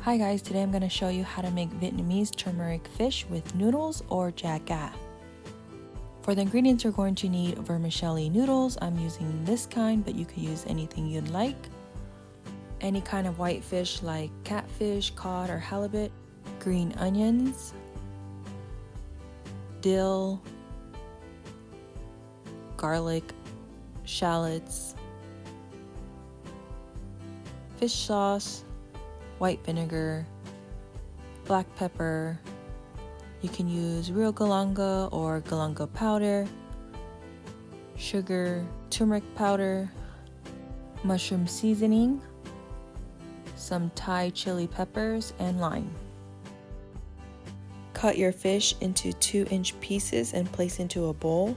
Hi guys, today I'm going to show you how to make Vietnamese turmeric fish with noodles or chả cá. For the ingredients, you're going to need vermicelli noodles. I'm using this kind, but you could use anything you'd like. Any kind of white fish like catfish, cod, or halibut. Green onions, dill, garlic, shallots, fish sauce, white vinegar, black pepper. You can use real galanga or galanga powder, sugar, turmeric powder, mushroom seasoning, some Thai chili peppers, and lime. Cut your fish into 2-inch pieces and place into a bowl.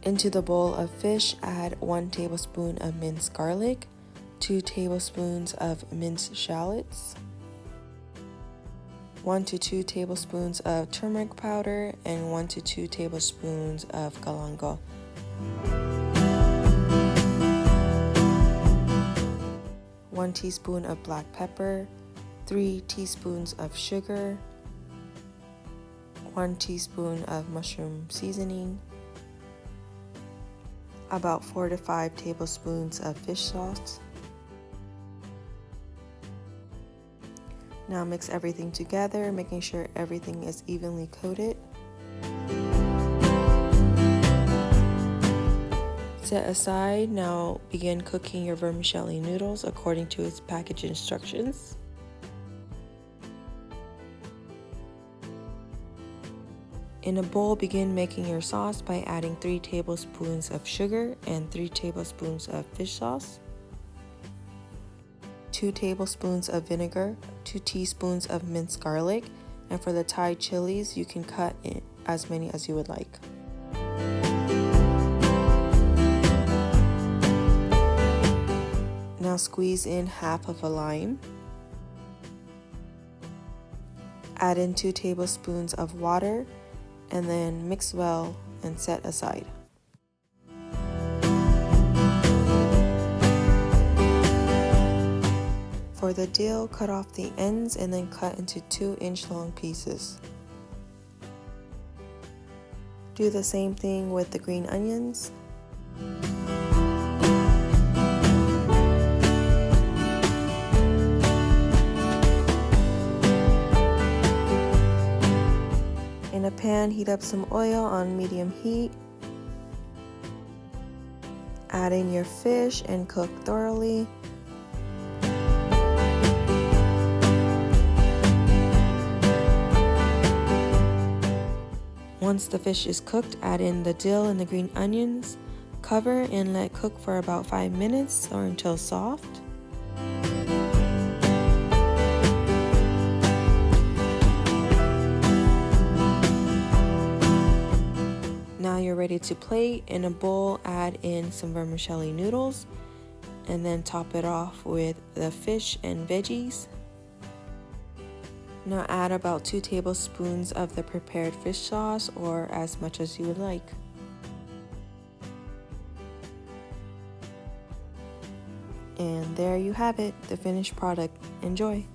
Into the bowl of fish, add 1 tablespoon of minced garlic, 2 tablespoons of minced shallots, 1 to 2 tablespoons of turmeric powder, and 1 to 2 tablespoons of galangal. One teaspoon of black pepper, 3 teaspoons of sugar, 1 teaspoon of mushroom seasoning, about 4 to 5 tablespoons of fish sauce. Now mix everything together, making sure everything is evenly coated. Set aside. Now begin cooking your vermicelli noodles according to its package instructions. In a bowl, begin making your sauce by adding 3 tablespoons of sugar and 3 tablespoons of fish sauce, 2 tablespoons of vinegar, 2 teaspoons of minced garlic, and for the Thai chilies, you can cut in as many as you would like. Now squeeze in half of a lime. Add in 2 tablespoons of water and then mix well and set aside. For the dill, cut off the ends and then cut into 2-inch long pieces. Do the same thing with the green onions. In a pan, heat up some oil on medium heat. Add in your fish and cook thoroughly. Once the fish is cooked, add in the dill and the green onions. Cover and let cook for about 5 minutes or until soft. Now you're ready to plate. In a bowl, add in some vermicelli noodles and then top it off with the fish and veggies. Now add about 2 tablespoons of the prepared fish sauce or as much as you would like. And there you have it, the finished product. Enjoy!